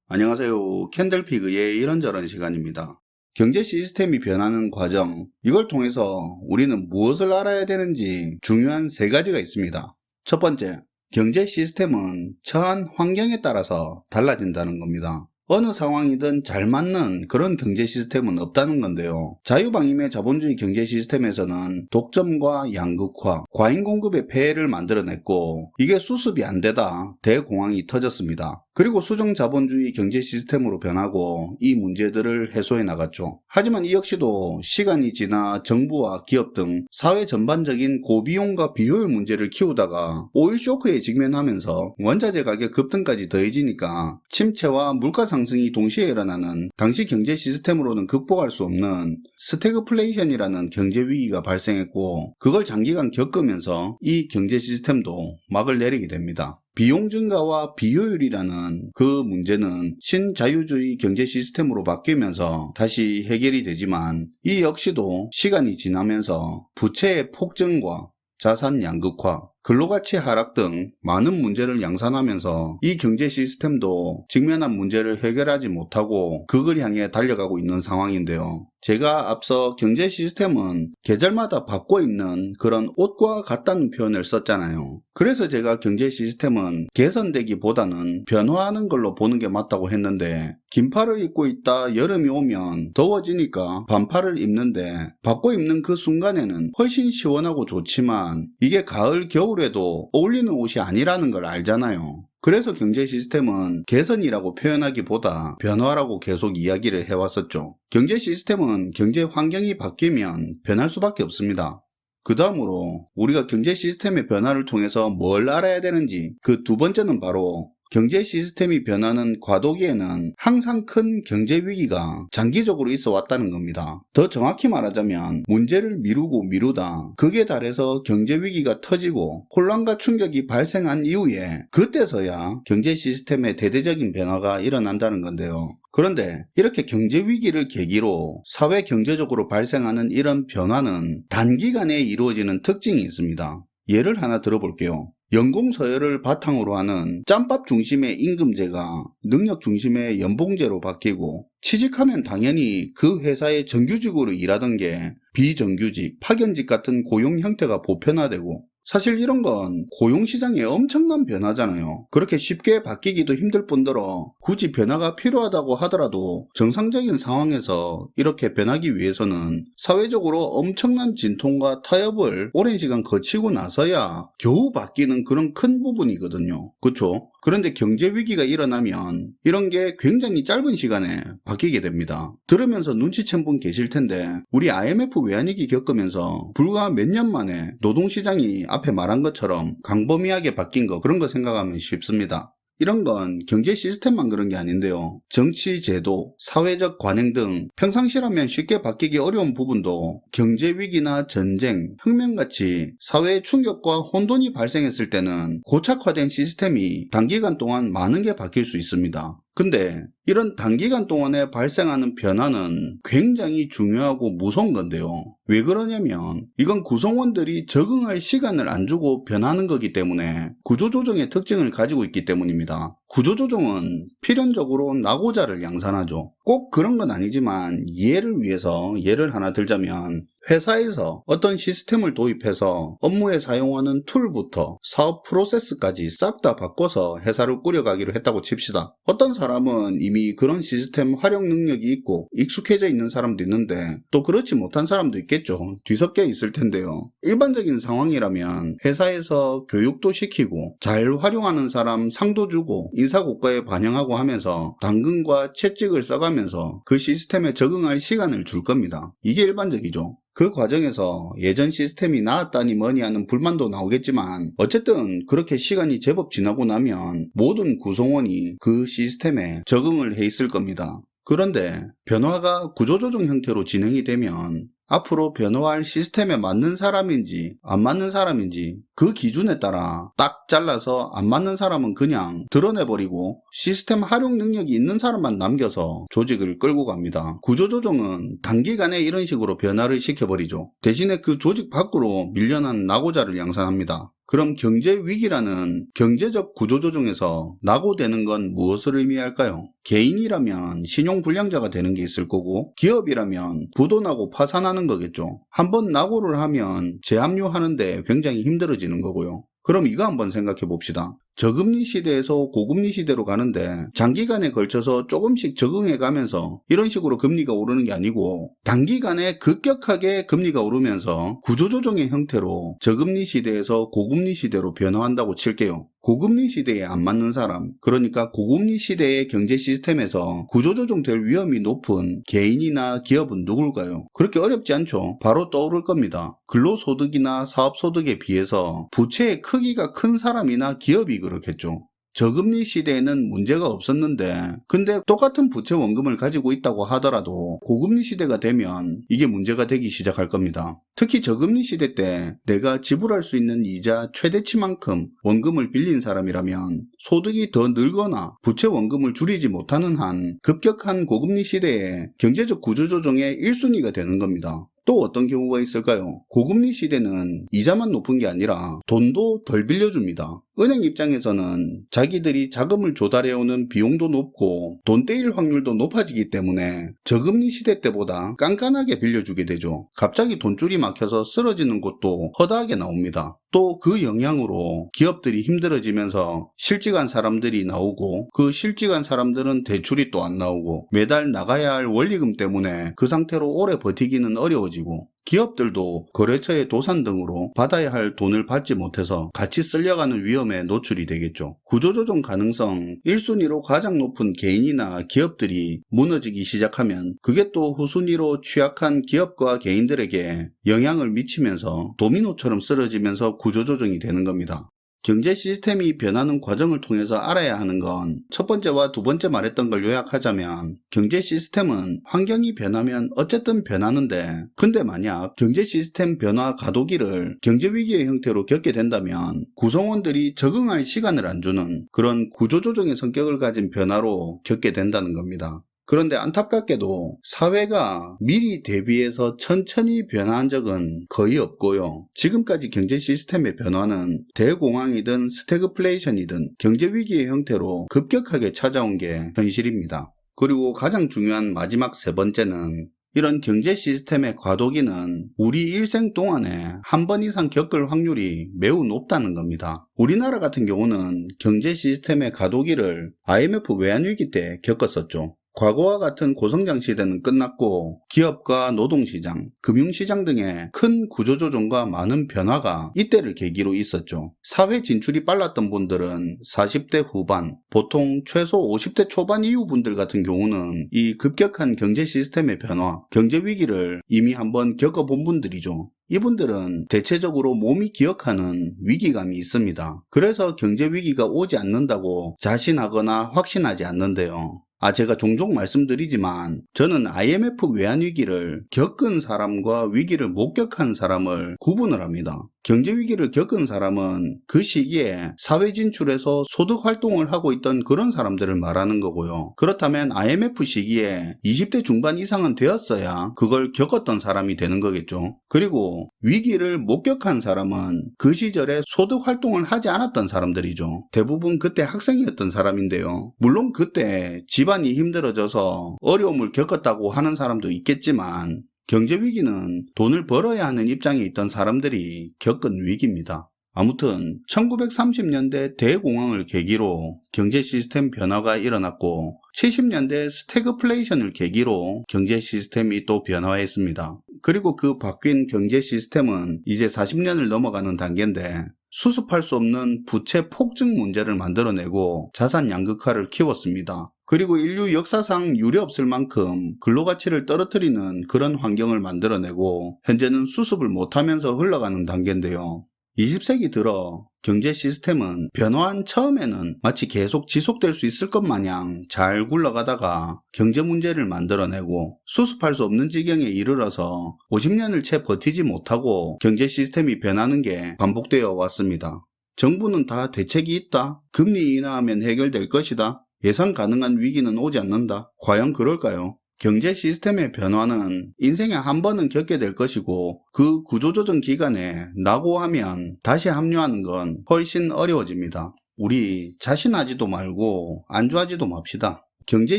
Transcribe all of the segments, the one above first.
안녕하세요. 캔들피그의 이런저런 시간입니다. 경제 시스템이 변하는 과정, 이걸 통해서 우리는 무엇을 알아야 되는지 중요한 세 가지가 있습니다. 첫 번째, 경제 시스템은 처한 환경에 따라서 달라진다는 겁니다. 어느 상황이든 잘 맞는 그런 경제 시스템은 없다는 건데요. 자유방임의 자본주의 경제 시스템에서는 독점과 양극화, 과잉 공급의 폐해를 만들어냈고 이게 수습이 안 되다 대공황이 터졌습니다. 그리고 수정자본주의 경제 시스템으로 변하고 이 문제들을 해소해 나갔죠. 하지만 이 역시도 시간이 지나 정부와 기업 등 사회 전반적인 고비용과 비효율 문제를 키우다가 오일 쇼크에 직면하면서 원자재 가격 급등까지 더해지니까 침체와 물가 상승이 동시에 일어나는 당시 경제 시스템으로는 극복할 수 없는 스태그플레이션이라는 경제 위기가 발생했고 그걸 장기간 겪으면서 이 경제 시스템도 막을 내리게 됩니다. 비용 증가와 비효율이라는 그 문제는 신자유주의 경제 시스템으로 바뀌면서 다시 해결이 되지만 이 역시도 시간이 지나면서 부채의 폭증과 자산 양극화, 근로가치 하락 등 많은 문제를 양산하면서 이 경제 시스템도 직면한 문제를 해결하지 못하고 극을 향해 달려가고 있는 상황인데요. 제가 앞서 경제 시스템은 계절마다 바꿔 입는 그런 옷과 같다는 표현을 썼잖아요. 그래서 제가 경제 시스템은 개선되기보다는 변화하는 걸로 보는 게 맞다고 했는데 긴팔을 입고 있다 여름이 오면 더워지니까 반팔을 입는데 바꿔 입는 그 순간에는 훨씬 시원하고 좋지만 이게 가을, 겨울에도 어울리는 옷이 아니라는 걸 알잖아요. 그래서 경제 시스템은 개선이라고 표현하기보다 변화라고 계속 이야기를 해왔었죠. 경제 시스템은 경제 환경이 바뀌면 변할 수밖에 없습니다. 그 다음으로 우리가 경제 시스템의 변화를 통해서 뭘 알아야 되는지 그 두 번째는 바로 경제 시스템이 변하는 과도기에는 항상 큰 경제 위기가 장기적으로 있어 왔다는 겁니다. 더 정확히 말하자면 문제를 미루다 극에 달해서 경제 위기가 터지고 혼란과 충격이 발생한 이후에 그때서야 경제 시스템의 대대적인 변화가 일어난다는 건데요. 그런데 이렇게 경제 위기를 계기로 사회 경제적으로 발생하는 이런 변화는 단기간에 이루어지는 특징이 있습니다. 예를 하나 들어볼게요. 연공 서열을 바탕으로 하는 짬밥 중심의 임금제가 능력 중심의 연봉제로 바뀌고 취직하면 당연히 그 회사의 정규직으로 일하던 게 비정규직, 파견직 같은 고용 형태가 보편화되고 사실 이런 건 고용시장의 엄청난 변화잖아요. 그렇게 쉽게 바뀌기도 힘들 뿐더러 굳이 변화가 필요하다고 하더라도 정상적인 상황에서 이렇게 변하기 위해서는 사회적으로 엄청난 진통과 타협을 오랜 시간 거치고 나서야 겨우 바뀌는 그런 큰 부분이거든요. 그쵸? 그런데 경제 위기가 일어나면 이런 게 굉장히 짧은 시간에 바뀌게 됩니다. 들으면서 눈치챈 분 계실 텐데 우리 IMF 외환위기 겪으면서 불과 몇 년 만에 노동시장이 앞에 말한 것처럼 광범위하게 바뀐 거 그런 거 생각하면 쉽습니다. 이런 건 경제 시스템만 그런 게 아닌데요. 정치 제도, 사회적 관행 등 평상시라면 쉽게 바뀌기 어려운 부분도 경제 위기나 전쟁, 혁명같이 사회의 충격과 혼돈이 발생했을 때는 고착화된 시스템이 단기간 동안 많은 게 바뀔 수 있습니다. 근데 이런 단기간 동안에 발생하는 변화는 굉장히 중요하고 무서운 건데요. 왜 그러냐면 이건 구성원들이 적응할 시간을 안 주고 변하는 거기 때문에 구조조정의 특징을 가지고 있기 때문입니다. 구조조정은 필연적으로 낙오자를 양산하죠. 꼭 그런 건 아니지만 이해를 위해서 예를 하나 들자면 회사에서 어떤 시스템을 도입해서 업무에 사용하는 툴부터 사업 프로세스까지 싹 다 바꿔서 회사를 꾸려가기로 했다고 칩시다. 어떤 사람은 이미 그런 시스템 활용 능력이 있고 익숙해져 있는 사람도 있는데 또 그렇지 못한 사람도 있겠죠. 뒤섞여 있을 텐데요. 일반적인 상황이라면 회사에서 교육도 시키고 잘 활용하는 사람 상도 주고 인사고과에 반영하고 하면서 당근과 채찍을 써가면서 그 시스템에 적응할 시간을 줄 겁니다. 이게 일반적이죠. 그 과정에서 예전 시스템이 나았다니 뭐니 하는 불만도 나오겠지만 어쨌든 그렇게 시간이 제법 지나고 나면 모든 구성원이 그 시스템에 적응을 해 있을 겁니다. 그런데 변화가 구조조정 형태로 진행이 되면 앞으로 변화할 시스템에 맞는 사람인지 안 맞는 사람인지 그 기준에 따라 딱 잘라서 안 맞는 사람은 그냥 드러내버리고 시스템 활용 능력이 있는 사람만 남겨서 조직을 끌고 갑니다. 구조조정은 단기간에 이런 식으로 변화를 시켜버리죠. 대신에 그 조직 밖으로 밀려난 낙오자를 양산합니다. 그럼 경제 위기라는 경제적 구조조정에서 낙오되는 건 무엇을 의미할까요? 개인이라면 신용불량자가 되는 게 있을 거고, 기업이라면 부도나고 파산하는 거겠죠. 한번 낙오를 하면 재합류하는데 굉장히 힘들어지는 거고요. 그럼 이거 한번 생각해 봅시다. 저금리 시대에서 고금리 시대로 가는데 장기간에 걸쳐서 조금씩 적응해 가면서 이런 식으로 금리가 오르는 게 아니고 단기간에 급격하게 금리가 오르면서 구조조정의 형태로 저금리 시대에서 고금리 시대로 변화한다고 칠게요. 고금리 시대에 안 맞는 사람, 그러니까 고금리 시대의 경제 시스템에서 구조조정될 위험이 높은 개인이나 기업은 누굴까요? 그렇게 어렵지 않죠. 바로 떠오를 겁니다. 근로소득이나 사업소득에 비해서 부채의 크기가 큰 사람이나 기업이 그렇겠죠. 저금리 시대에는 문제가 없었는데 근데 똑같은 부채 원금을 가지고 있다고 하더라도 고금리 시대가 되면 이게 문제가 되기 시작할 겁니다. 특히 저금리 시대 때 내가 지불할 수 있는 이자 최대치만큼 원금을 빌린 사람이라면 소득이 더 늘거나 부채 원금을 줄이지 못하는 한 급격한 고금리 시대에 경제적 구조조정의 1순위가 되는 겁니다. 또 어떤 경우가 있을까요? 고금리 시대는 이자만 높은 게 아니라 돈도 덜 빌려줍니다. 은행 입장에서는 자기들이 자금을 조달해오는 비용도 높고 돈 떼일 확률도 높아지기 때문에 저금리 시대 때보다 깐깐하게 빌려주게 되죠. 갑자기 돈줄이 막혀서 쓰러지는 곳도 허다하게 나옵니다. 또 그 영향으로 기업들이 힘들어지면서 실직한 사람들이 나오고 그 실직한 사람들은 대출이 또 안 나오고 매달 나가야 할 원리금 때문에 그 상태로 오래 버티기는 어려워지고 기업들도 거래처의 도산 등으로 받아야 할 돈을 받지 못해서 같이 쓸려가는 위험에 노출이 되겠죠. 구조조정 가능성 1순위로 가장 높은 개인이나 기업들이 무너지기 시작하면 그게 또 후순위로 취약한 기업과 개인들에게 영향을 미치면서 도미노처럼 쓰러지면서 구조조정이 되는 겁니다. 경제 시스템이 변하는 과정을 통해서 알아야 하는 건 첫 번째와 두 번째 말했던 걸 요약하자면 경제 시스템은 환경이 변하면 어쨌든 변하는데 근데 만약 경제 시스템 변화 가도기를 경제 위기의 형태로 겪게 된다면 구성원들이 적응할 시간을 안 주는 그런 구조조정의 성격을 가진 변화로 겪게 된다는 겁니다. 그런데 안타깝게도 사회가 미리 대비해서 천천히 변화한 적은 거의 없고요. 지금까지 경제 시스템의 변화는 대공황이든 스태그플레이션이든 경제 위기의 형태로 급격하게 찾아온 게 현실입니다. 그리고 가장 중요한 마지막 세 번째는 이런 경제 시스템의 과도기는 우리 일생 동안에 한 번 이상 겪을 확률이 매우 높다는 겁니다. 우리나라 같은 경우는 경제 시스템의 과도기를 IMF 외환위기 때 겪었었죠. 과거와 같은 고성장 시대는 끝났고 기업과 노동시장, 금융시장 등의 큰 구조조정과 많은 변화가 이때를 계기로 있었죠. 사회 진출이 빨랐던 분들은 40대 후반, 보통 최소 50대 초반 이후 분들 같은 경우는 이 급격한 경제 시스템의 변화, 경제 위기를 이미 한번 겪어본 분들이죠. 이분들은 대체적으로 몸이 기억하는 위기감이 있습니다. 그래서 경제 위기가 오지 않는다고 자신하거나 확신하지 않는데요. 제가 종종 말씀드리지만 저는 IMF 외환위기를 겪은 사람과 위기를 못 겪은 사람을 구분을 합니다. 경제 위기를 겪은 사람은 그 시기에 사회 진출해서 소득 활동을 하고 있던 그런 사람들을 말하는 거고요. 그렇다면 IMF 시기에 20대 중반 이상은 되었어야 그걸 겪었던 사람이 되는 거겠죠. 그리고 위기를 못 겪은 사람은 그 시절에 소득 활동을 하지 않았던 사람들이죠. 대부분 그때 학생이었던 사람인데요. 물론 그때 집안이 힘들어져서 어려움을 겪었다고 하는 사람도 있겠지만 경제위기는 돈을 벌어야 하는 입장에 있던 사람들이 겪은 위기입니다. 아무튼 1930년대 대공황을 계기로 경제 시스템 변화가 일어났고 70년대 스태그플레이션을 계기로 경제 시스템이 또 변화했습니다. 그리고 그 바뀐 경제 시스템은 이제 40년을 넘어가는 단계인데 수습할 수 없는 부채 폭증 문제를 만들어내고 자산 양극화를 키웠습니다. 그리고 인류 역사상 유례없을 만큼 근로가치를 떨어뜨리는 그런 환경을 만들어내고 현재는 수습을 못하면서 흘러가는 단계인데요. 20세기 들어 경제 시스템은 변화한 처음에는 마치 계속 지속될 수 있을 것 마냥 잘 굴러가다가 경제 문제를 만들어내고 수습할 수 없는 지경에 이르러서 50년을 채 버티지 못하고 경제 시스템이 변하는 게 반복되어 왔습니다. 정부는 다 대책이 있다. 금리 인하하면 해결될 것이다. 예상 가능한 위기는 오지 않는다. 과연 그럴까요? 경제 시스템의 변화는 인생에 한 번은 겪게 될 것이고 그 구조조정 기간에 낙오하면 다시 합류하는 건 훨씬 어려워집니다. 우리 자신하지도 말고 안주하지도 맙시다. 경제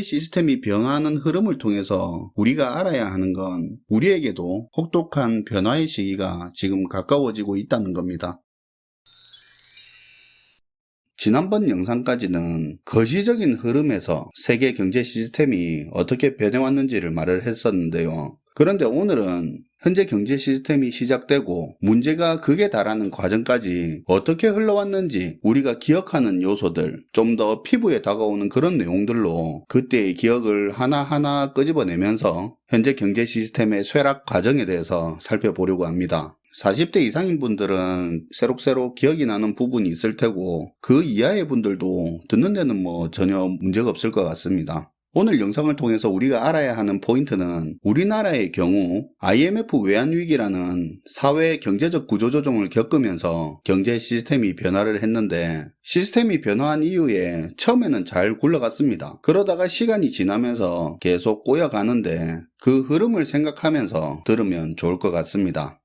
시스템이 변화하는 흐름을 통해서 우리가 알아야 하는 건 우리에게도 혹독한 변화의 시기가 지금 가까워지고 있다는 겁니다. 지난번 영상까지는 거시적인 흐름에서 세계 경제 시스템이 어떻게 변해왔는지를 말을 했었는데요. 그런데 오늘은 현재 경제 시스템이 시작되고 문제가 극에 달하는 과정까지 어떻게 흘러왔는지 우리가 기억하는 요소들, 좀 더 피부에 다가오는 그런 내용들로 그때의 기억을 하나하나 끄집어내면서 현재 경제 시스템의 쇠락 과정에 대해서 살펴보려고 합니다. 40대 이상인 분들은 새록새록 기억이 나는 부분이 있을 테고 그 이하의 분들도 듣는 데는 전혀 문제가 없을 것 같습니다. 오늘 영상을 통해서 우리가 알아야 하는 포인트는 우리나라의 경우 IMF 외환위기라는 사회 경제적 구조조정을 겪으면서 경제 시스템이 변화를 했는데 시스템이 변화한 이후에 처음에는 잘 굴러갔습니다. 그러다가 시간이 지나면서 계속 꼬여가는데 그 흐름을 생각하면서 들으면 좋을 것 같습니다.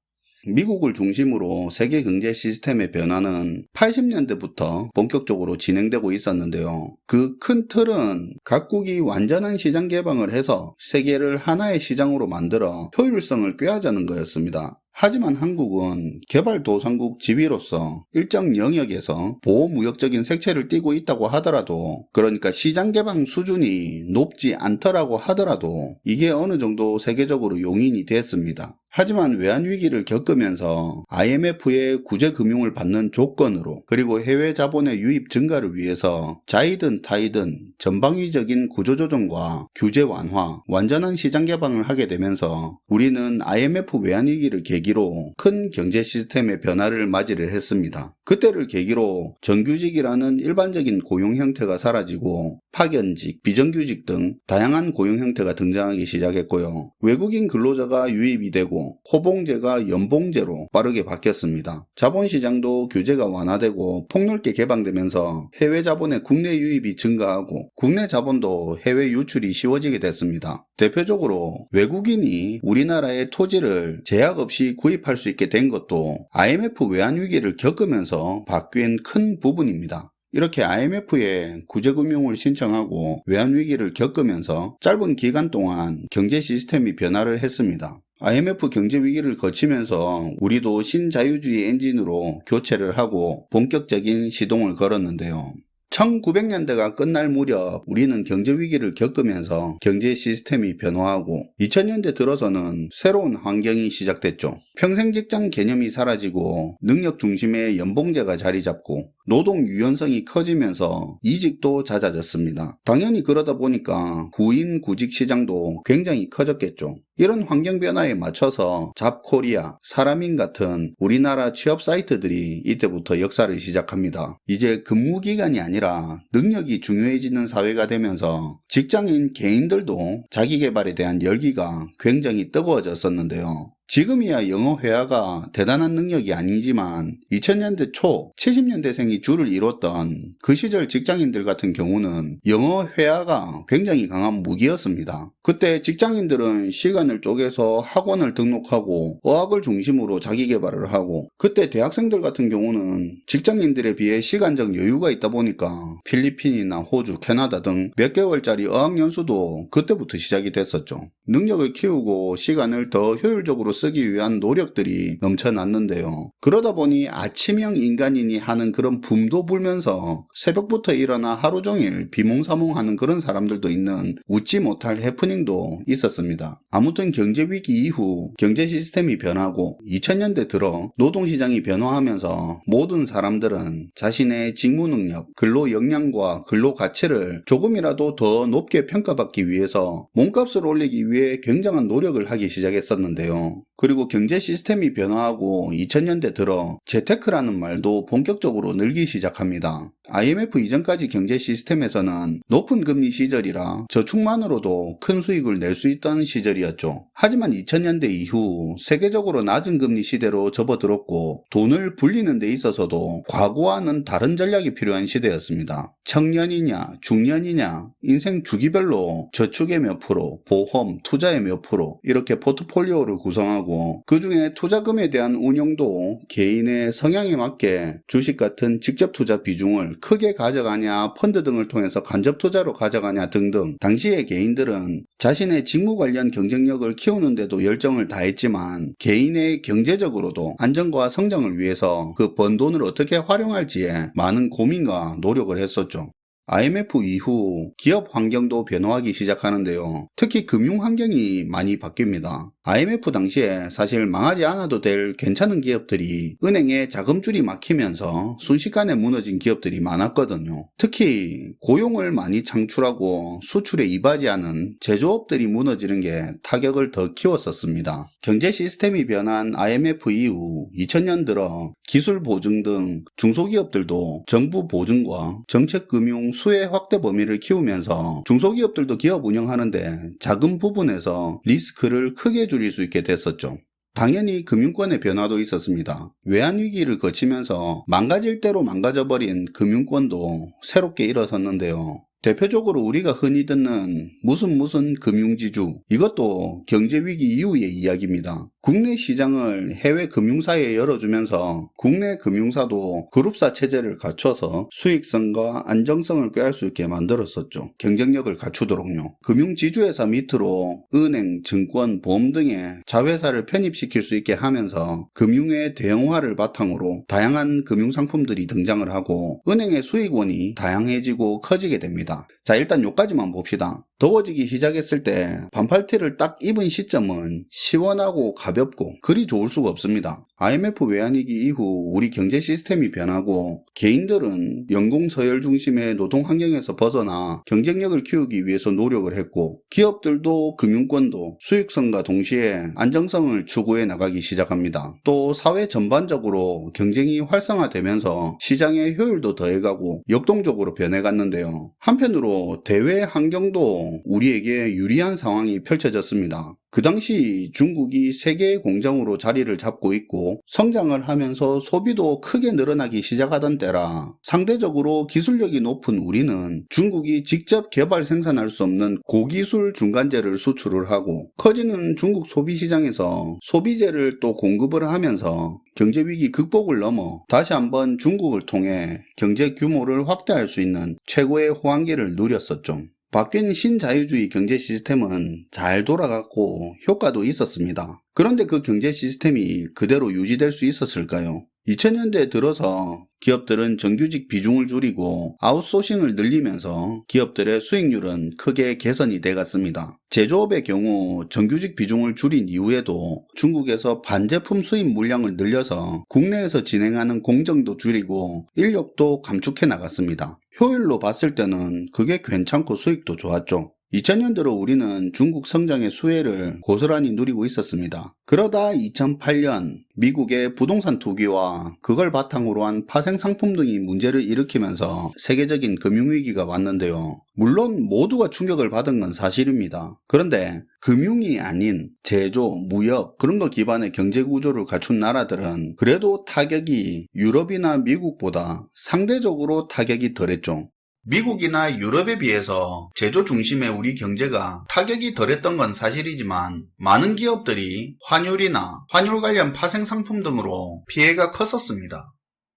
미국을 중심으로 세계 경제 시스템의 변화는 80년대부터 본격적으로 진행되고 있었는데요. 그 큰 틀은 각국이 완전한 시장 개방을 해서 세계를 하나의 시장으로 만들어 효율성을 꾀하자는 거였습니다. 하지만 한국은 개발도상국 지위로서 일정 영역에서 보호무역적인 색채를 띠고 있다고 하더라도, 그러니까 시장 개방 수준이 높지 않더라고 하더라도 이게 어느 정도 세계적으로 용인이 됐습니다. 하지만 외환위기를 겪으면서 IMF의 구제금융을 받는 조건으로, 그리고 해외 자본의 유입 증가를 위해서 자이든 타이든 전방위적인 구조조정과 규제 완화, 완전한 시장 개방을 하게 되면서 우리는 IMF 외환위기를 계기로 큰 경제 시스템의 변화를 맞이를 했습니다. 그때를 계기로 정규직이라는 일반적인 고용 형태가 사라지고 파견직, 비정규직 등 다양한 고용 형태가 등장하기 시작했고요. 외국인 근로자가 유입이 되고 호봉제가 연봉제로 빠르게 바뀌었습니다. 자본시장도 규제가 완화되고 폭넓게 개방되면서 해외 자본의 국내 유입이 증가하고 국내 자본도 해외 유출이 쉬워지게 됐습니다. 대표적으로 외국인이 우리나라의 토지를 제약 없이 구입할 수 있게 된 것도 IMF 외환위기를 겪으면서 바뀐 큰 부분입니다. 이렇게 IMF에 구제금융을 신청하고 외환위기를 겪으면서 짧은 기간 동안 경제 시스템이 변화를 했습니다. IMF 경제위기를 거치면서 우리도 신자유주의 엔진으로 교체를 하고 본격적인 시동을 걸었는데요. 1900년대가 끝날 무렵 우리는 경제위기를 겪으면서 경제 시스템이 변화하고 2000년대 들어서는 새로운 환경이 시작됐죠. 평생직장 개념이 사라지고 능력 중심의 연봉제가 자리 잡고 노동 유연성이 커지면서 이직도 잦아졌습니다. 당연히 그러다 보니까 구인 구직 시장도 굉장히 커졌겠죠. 이런 환경 변화에 맞춰서 잡코리아, 사람인 같은 우리나라 취업 사이트들이 이때부터 역사를 시작합니다. 이제 근무 기간이 아니라 능력이 중요해지는 사회가 되면서 직장인 개인들도 자기 개발에 대한 열기가 굉장히 뜨거워졌었는데요. 지금이야 영어 회화가 대단한 능력이 아니지만 2000년대 초 70년대생이 줄을 이뤘던 그 시절 직장인들 같은 경우는 영어 회화가 굉장히 강한 무기였습니다. 그때 직장인들은 시간을 쪼개서 학원을 등록하고 어학을 중심으로 자기 개발을 하고, 그때 대학생들 같은 경우는 직장인들에 비해 시간적 여유가 있다 보니까 필리핀이나 호주, 캐나다 등 몇 개월짜리 어학연수도 그때부터 시작이 됐었죠. 능력을 키우고 시간을 더 효율적으로 쓰기 위한 노력들이 넘쳐났는데요. 그러다 보니 아침형 인간이니 하는 그런 붐도 불면서 새벽부터 일어나 하루 종일 비몽사몽하는 그런 사람들도 있는 웃지 못할 해프닝도 있었습니다. 아무튼 경제위기 이후 경제 시스템이 변하고 2000년대 들어 노동시장이 변화하면서 모든 사람들은 자신의 직무 능력, 근로 역량과 근로 가치를 조금이라도 더 높게 평가받기 위해서 몸값을 올리기 위해 굉장한 노력을 하기 시작했었는데요. 그리고 경제 시스템이 변화하고 2000년대 들어 재테크라는 말도 본격적으로 늘기 시작합니다. IMF 이전까지 경제 시스템에서는 높은 금리 시절이라 저축만으로도 큰 수익을 낼 수 있던 시절이었죠. 하지만 2000년대 이후 세계적으로 낮은 금리 시대로 접어들었고 돈을 불리는 데 있어서도 과거와는 다른 전략이 필요한 시대였습니다. 청년이냐 중년이냐 인생 주기별로 저축의 몇 프로, 보험, 투자의 몇 프로 이렇게 포트폴리오를 구성하고 그 중에 투자금에 대한 운용도 개인의 성향에 맞게 주식 같은 직접 투자 비중을 크게 가져가냐 펀드 등을 통해서 간접 투자로 가져가냐 등등 당시의 개인들은 자신의 직무 관련 경쟁력을 키우는데도 열정을 다했지만 개인의 경제적으로도 안정과 성장을 위해서 그 번 돈을 어떻게 활용할지에 많은 고민과 노력을 했었죠. IMF 이후 기업 환경도 변화하기 시작하는데요. 특히 금융 환경이 많이 바뀝니다. IMF 당시에 사실 망하지 않아도 될 괜찮은 기업들이 은행에 자금줄이 막히면서 순식간에 무너진 기업들이 많았거든요. 특히 고용을 많이 창출하고 수출에 이바지하는 제조업들이 무너지는 게 타격을 더 키웠었습니다. 경제 시스템이 변한 IMF 이후 2000년 들어 기술 보증 등 중소기업들도 정부 보증과 정책금융 수혜 확대 범위를 키우면서 중소기업들도 기업 운영하는데 자금 부분에서 리스크를 크게 줄일 수 있게 됐었죠. 당연히 금융권의 변화도 있었습니다. 외환위기를 거치면서 망가질 대로 망가져버린 금융권도 새롭게 일어섰는데요. 대표적으로 우리가 흔히 듣는 무슨 금융지주, 이것도 경제위기 이후의 이야기입니다. 국내 시장을 해외 금융사에 열어주면서 국내 금융사도 그룹사 체제를 갖춰서 수익성과 안정성을 꾀할 수 있게 만들었었죠. 경쟁력을 갖추도록요. 금융지주회사 밑으로 은행, 증권, 보험 등의 자회사를 편입시킬 수 있게 하면서 금융의 대형화를 바탕으로 다양한 금융상품들이 등장을 하고 은행의 수익원이 다양해지고 커지게 됩니다. 자, 일단 요까지만 봅시다. 더워지기 시작했을 때 반팔티를 딱 입은 시점은 시원하고 가볍고 그리 좋을 수가 없습니다. IMF 외환위기 이후 우리 경제 시스템이 변하고 개인들은 연공 서열 중심의 노동 환경에서 벗어나 경쟁력을 키우기 위해서 노력을 했고 기업들도 금융권도 수익성과 동시에 안정성을 추구해 나가기 시작합니다. 또 사회 전반적으로 경쟁이 활성화되면서 시장의 효율도 더해가고 역동적으로 변해갔는데요. 한편으로 대외 환경도 우리에게 유리한 상황이 펼쳐졌습니다. 그 당시 중국이 세계의 공장으로 자리를 잡고 있고 성장을 하면서 소비도 크게 늘어나기 시작하던 때라 상대적으로 기술력이 높은 우리는 중국이 직접 개발 생산할 수 없는 고기술 중간재를 수출을 하고 커지는 중국 소비시장에서 소비재를 또 공급을 하면서 경제위기 극복을 넘어 다시 한번 중국을 통해 경제 규모를 확대할 수 있는 최고의 호황기를 누렸었죠. 바뀐 신자유주의 경제 시스템은 잘 돌아갔고 효과도 있었습니다. 그런데 그 경제 시스템이 그대로 유지될 수 있었을까요? 2000년대에 들어서 기업들은 정규직 비중을 줄이고 아웃소싱을 늘리면서 기업들의 수익률은 크게 개선이 돼갔습니다. 제조업의 경우 정규직 비중을 줄인 이후에도 중국에서 반제품 수입 물량을 늘려서 국내에서 진행하는 공정도 줄이고 인력도 감축해 나갔습니다. 효율로 봤을 때는 그게 괜찮고 수익도 좋았죠. 2000년 들어 우리는 중국 성장의 수혜를 고스란히 누리고 있었습니다. 그러다 2008년 미국의 부동산 투기와 그걸 바탕으로 한 파생 상품 등이 문제를 일으키면서 세계적인 금융위기가 왔는데요. 물론 모두가 충격을 받은 건 사실입니다. 그런데 금융이 아닌 제조, 무역 그런 거 기반의 경제 구조를 갖춘 나라들은 그래도 타격이 유럽이나 미국보다 상대적으로 타격이 덜했죠. 미국이나 유럽에 비해서 제조 중심의 우리 경제가 타격이 덜했던 건 사실이지만 많은 기업들이 환율이나 환율 관련 파생 상품 등으로 피해가 컸었습니다.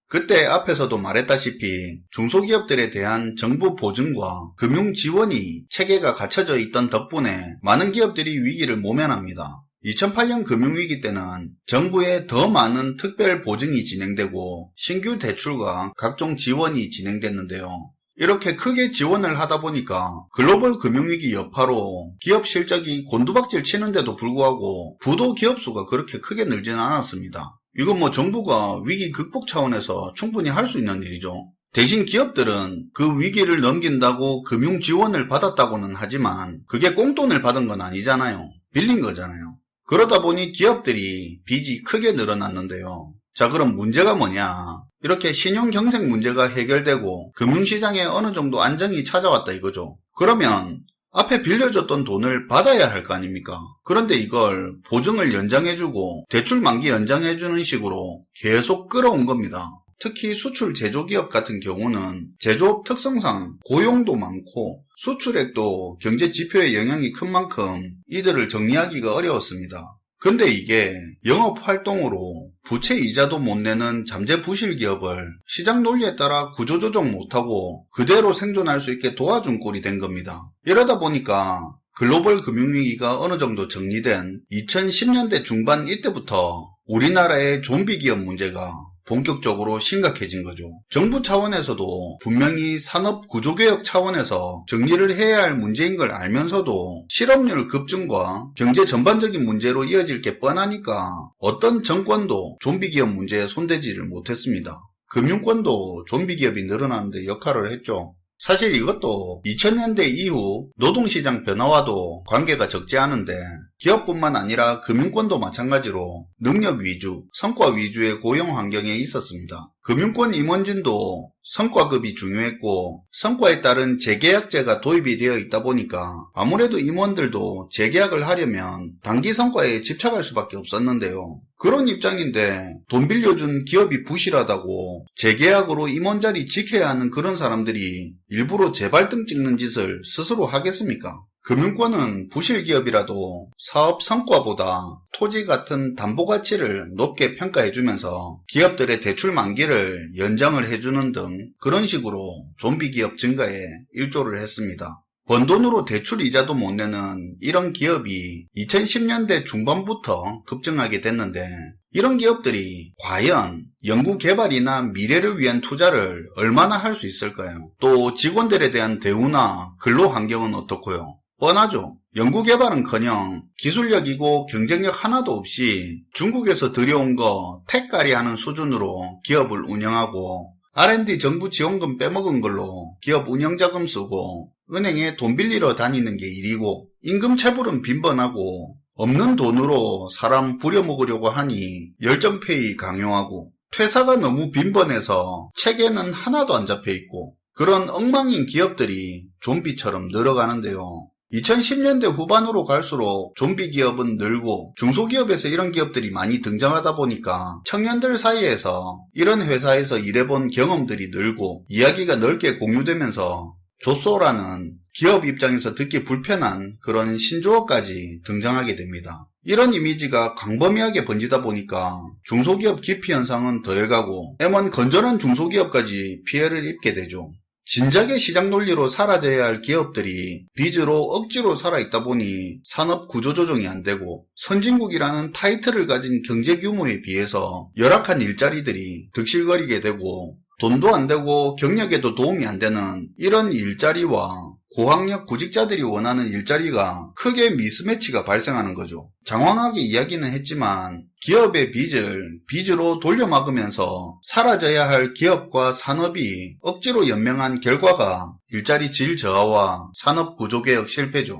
그때 앞에서도 말했다시피 중소기업들에 대한 정부 보증과 금융 지원이 체계가 갖춰져 있던 덕분에 많은 기업들이 위기를 모면합니다. 2008년 금융위기 때는 정부의 더 많은 특별 보증이 진행되고 신규 대출과 각종 지원이 진행됐는데요. 이렇게 크게 지원을 하다 보니까 글로벌 금융위기 여파로 기업 실적이 곤두박질 치는데도 불구하고 부도 기업 수가 그렇게 크게 늘지는 않았습니다. 이건 정부가 위기 극복 차원에서 충분히 할 수 있는 일이죠. 대신 기업들은 그 위기를 넘긴다고 금융 지원을 받았다고는 하지만 그게 꽁돈을 받은 건 아니잖아요. 빌린 거잖아요. 그러다 보니 기업들이 빚이 크게 늘어났는데요. 자, 그럼 문제가 뭐냐? 이렇게 신용 경색 문제가 해결되고 금융시장에 어느 정도 안정이 찾아왔다 이거죠. 그러면 앞에 빌려줬던 돈을 받아야 할 거 아닙니까? 그런데 이걸 보증을 연장해주고 대출 만기 연장해주는 식으로 계속 끌어온 겁니다. 특히 수출 제조기업 같은 경우는 제조업 특성상 고용도 많고 수출액도 경제 지표에 영향이 큰 만큼 이들을 정리하기가 어려웠습니다. 근데 이게 영업활동으로 부채 이자도 못 내는 잠재 부실 기업을 시장 논리에 따라 구조조정 못하고 그대로 생존할 수 있게 도와준 꼴이 된 겁니다. 이러다 보니까 글로벌 금융위기가 어느 정도 정리된 2010년대 중반 이때부터 우리나라의 좀비 기업 문제가 본격적으로 심각해진 거죠. 정부 차원에서도 분명히 산업 구조개혁 차원에서 정리를 해야 할 문제인 걸 알면서도 실업률 급증과 경제 전반적인 문제로 이어질 게 뻔하니까 어떤 정권도 좀비 기업 문제에 손대지를 못했습니다. 금융권도 좀비 기업이 늘어나는데 역할을 했죠. 사실 이것도 2000년대 이후 노동시장 변화와도 관계가 적지 않은데 기업뿐만 아니라 금융권도 마찬가지로 능력 위주, 성과 위주의 고용 환경에 있었습니다. 금융권 임원진도 성과급이 중요했고 성과에 따른 재계약제가 도입이 되어 있다 보니까 아무래도 임원들도 재계약을 하려면 단기 성과에 집착할 수밖에 없었는데요. 그런 입장인데 돈 빌려준 기업이 부실하다고 재계약으로 임원 자리 지켜야 하는 그런 사람들이 일부러 재발등 찍는 짓을 스스로 하겠습니까? 금융권은 부실 기업이라도 사업 성과보다 토지 같은 담보 가치를 높게 평가해주면서 기업들의 대출 만기를 연장을 해주는 등 그런 식으로 좀비 기업 증가에 일조를 했습니다. 번 돈으로 대출 이자도 못 내는 이런 기업이 2010년대 중반부터 급증하게 됐는데 이런 기업들이 과연 연구개발이나 미래를 위한 투자를 얼마나 할 수 있을까요? 또 직원들에 대한 대우나 근로 환경은 어떻고요? 뻔하죠. 연구개발은커녕 기술력이고 경쟁력 하나도 없이 중국에서 들여온 거 택가리 하는 수준으로 기업을 운영하고 R&D 정부 지원금 빼먹은 걸로 기업 운영자금 쓰고 은행에 돈 빌리러 다니는 게 일이고 임금 체불은 빈번하고 없는 돈으로 사람 부려먹으려고 하니 열정페이 강요하고 퇴사가 너무 빈번해서 체계는 하나도 안 잡혀있고 그런 엉망인 기업들이 좀비처럼 늘어가는데요. 2010년대 후반으로 갈수록 좀비 기업은 늘고 중소기업에서 이런 기업들이 많이 등장하다 보니까 청년들 사이에서 이런 회사에서 일해본 경험들이 늘고 이야기가 넓게 공유되면서 조소라는 기업 입장에서 듣기 불편한 그런 신조어까지 등장하게 됩니다. 이런 이미지가 광범위하게 번지다 보니까 중소기업 기피 현상은 더해가고 M1 건전한 중소기업까지 피해를 입게 되죠. 진작에 시장 논리로 사라져야 할 기업들이 빚으로 억지로 살아있다 보니 산업 구조조정이 안 되고 선진국이라는 타이틀을 가진 경제 규모에 비해서 열악한 일자리들이 득실거리게 되고 돈도 안 되고 경력에도 도움이 안 되는 이런 일자리와 고학력 구직자들이 원하는 일자리가 크게 미스매치가 발생하는 거죠. 장황하게 이야기는 했지만 기업의 빚을 빚으로 돌려막으면서 사라져야 할 기업과 산업이 억지로 연명한 결과가 일자리 질 저하와 산업 구조개혁 실패죠.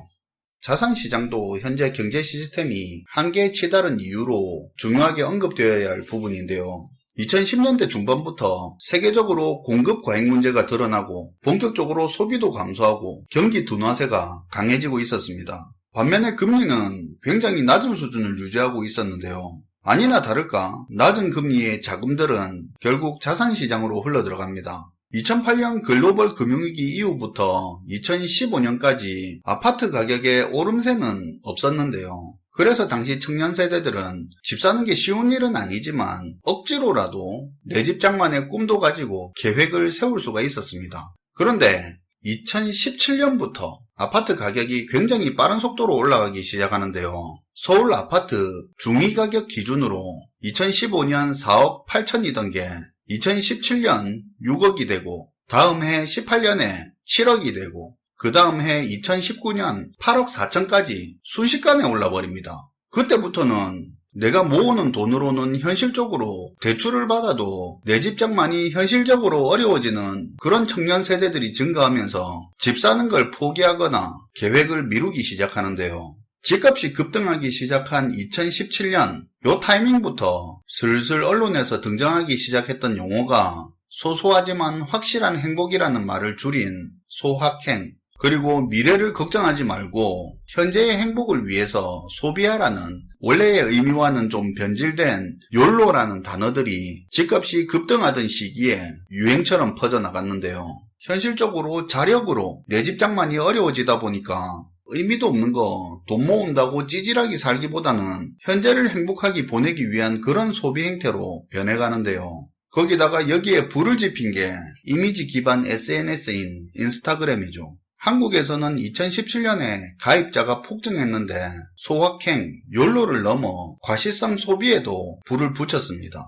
자산시장도 현재 경제 시스템이 한계에 치달은 이유로 중요하게 언급되어야 할 부분인데요. 2010년대 중반부터 세계적으로 공급 과잉 문제가 드러나고 본격적으로 소비도 감소하고 경기 둔화세가 강해지고 있었습니다. 반면에 금리는 굉장히 낮은 수준을 유지하고 있었는데요. 아니나 다를까 낮은 금리의 자금들은 결국 자산시장으로 흘러들어갑니다. 2008년 글로벌 금융위기 이후부터 2015년까지 아파트 가격의 오름세는 없었는데요. 그래서 당시 청년 세대들은 집 사는 게 쉬운 일은 아니지만 억지로라도 내 집 장만의 꿈도 가지고 계획을 세울 수가 있었습니다. 그런데 2017년부터 아파트 가격이 굉장히 빠른 속도로 올라가기 시작하는데요. 서울 아파트 중위가격 기준으로 2015년 4억 8천이던 게 2017년 6억이 되고 다음 해 18년에 7억이 되고 그 다음 해 2019년 8억 4천까지 순식간에 올라버립니다. 그때부터는 내가 모으는 돈으로는 현실적으로 대출을 받아도 내 집 장만이 현실적으로 어려워지는 그런 청년 세대들이 증가하면서 집 사는 걸 포기하거나 계획을 미루기 시작하는데요. 집값이 급등하기 시작한 2017년 요 타이밍부터 슬슬 언론에서 등장하기 시작했던 용어가 소소하지만 확실한 행복이라는 말을 줄인 소확행, 그리고 미래를 걱정하지 말고 현재의 행복을 위해서 소비하라는 원래의 의미와는 좀 변질된 욜로라는 단어들이 집값이 급등하던 시기에 유행처럼 퍼져나갔는데요. 현실적으로 자력으로 내 집 장만이 어려워지다 보니까 의미도 없는 거 돈 모은다고 찌질하게 살기보다는 현재를 행복하게 보내기 위한 그런 소비 행태로 변해가는데요. 거기다가 여기에 불을 지핀 게 이미지 기반 SNS인 인스타그램이죠. 한국에서는 2017년에 가입자가 폭증했는데 소확행, 욜로를 넘어 과시성 소비에도 불을 붙였습니다.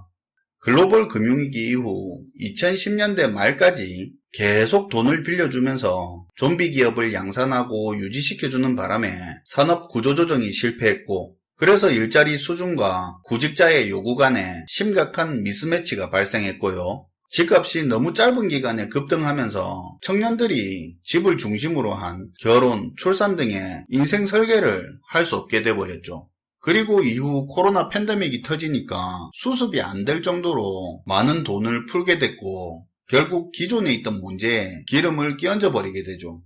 글로벌 금융위기 이후 2010년대 말까지 계속 돈을 빌려주면서 좀비 기업을 양산하고 유지시켜주는 바람에 산업 구조조정이 실패했고, 그래서 일자리 수준과 구직자의 요구 간에 심각한 미스매치가 발생했고요. 집값이 너무 짧은 기간에 급등하면서 청년들이 집을 중심으로 한 결혼, 출산 등의 인생 설계를 할 수 없게 돼버렸죠. 그리고 이후 코로나 팬데믹이 터지니까 수습이 안 될 정도로 많은 돈을 풀게 됐고, 결국 기존에 있던 문제에 기름을 끼얹어 버리게 되죠.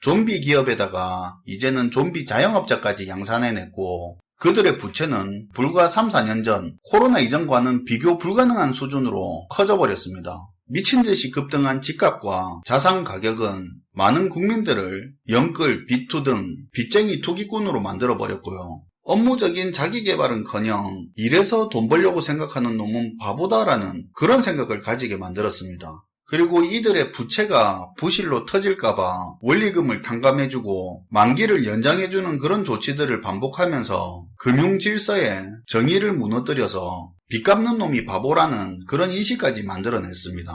좀비 기업에다가 이제는 좀비 자영업자까지 양산해냈고, 그들의 부채는 불과 3, 4년 전 코로나 이전과는 비교 불가능한 수준으로 커져버렸습니다. 미친듯이 급등한 집값과 자산 가격은 많은 국민들을 영끌, 비투 등 빚쟁이 투기꾼으로 만들어버렸고요. 업무적인 자기개발은커녕 일해서 돈 벌려고 생각하는 놈은 바보다라는 그런 생각을 가지게 만들었습니다. 그리고 이들의 부채가 부실로 터질까봐 원리금을 탕감해주고 만기를 연장해주는 그런 조치들을 반복하면서 금융질서에 정의를 무너뜨려서 빚 갚는 놈이 바보라는 그런 인식까지 만들어냈습니다.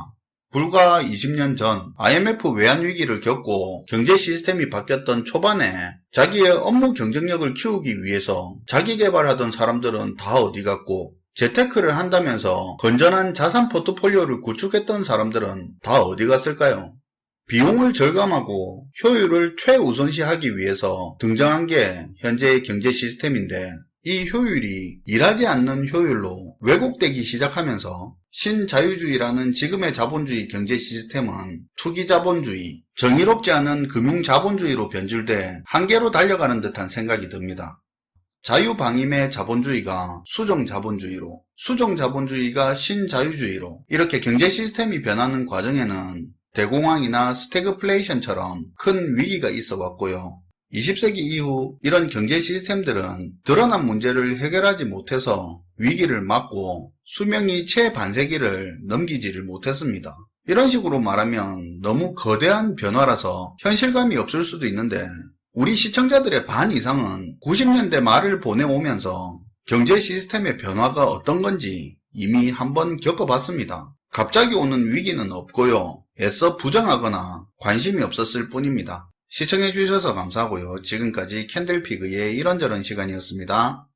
불과 20년 전 IMF 외환위기를 겪고 경제 시스템이 바뀌었던 초반에 자기의 업무 경쟁력을 키우기 위해서 자기 개발하던 사람들은 다 어디 갔고, 재테크를 한다면서 건전한 자산 포트폴리오를 구축했던 사람들은 다 어디 갔을까요? 비용을 절감하고 효율을 최우선시하기 위해서 등장한 게 현재의 경제 시스템인데, 이 효율이 일하지 않는 효율로 왜곡되기 시작하면서 신자유주의라는 지금의 자본주의 경제 시스템은 투기자본주의, 정의롭지 않은 금융자본주의로 변질돼 한계로 달려가는 듯한 생각이 듭니다. 자유방임의 자본주의가 수정자본주의로, 수정자본주의가 신자유주의로 이렇게 경제 시스템이 변하는 과정에는 대공황이나 스태그플레이션처럼 큰 위기가 있어 왔고요. 20세기 이후 이런 경제 시스템들은 드러난 문제를 해결하지 못해서 위기를 맞고 수명이 채 반세기를 넘기지를 못했습니다. 이런 식으로 말하면 너무 거대한 변화라서 현실감이 없을 수도 있는데, 우리 시청자들의 반 이상은 90년대 말을 보내오면서 경제 시스템의 변화가 어떤 건지 이미 한번 겪어봤습니다. 갑자기 오는 위기는 없고요. 애써 부정하거나 관심이 없었을 뿐입니다. 시청해주셔서 감사하고요. 지금까지 캔들피그의 이런저런 시간이었습니다.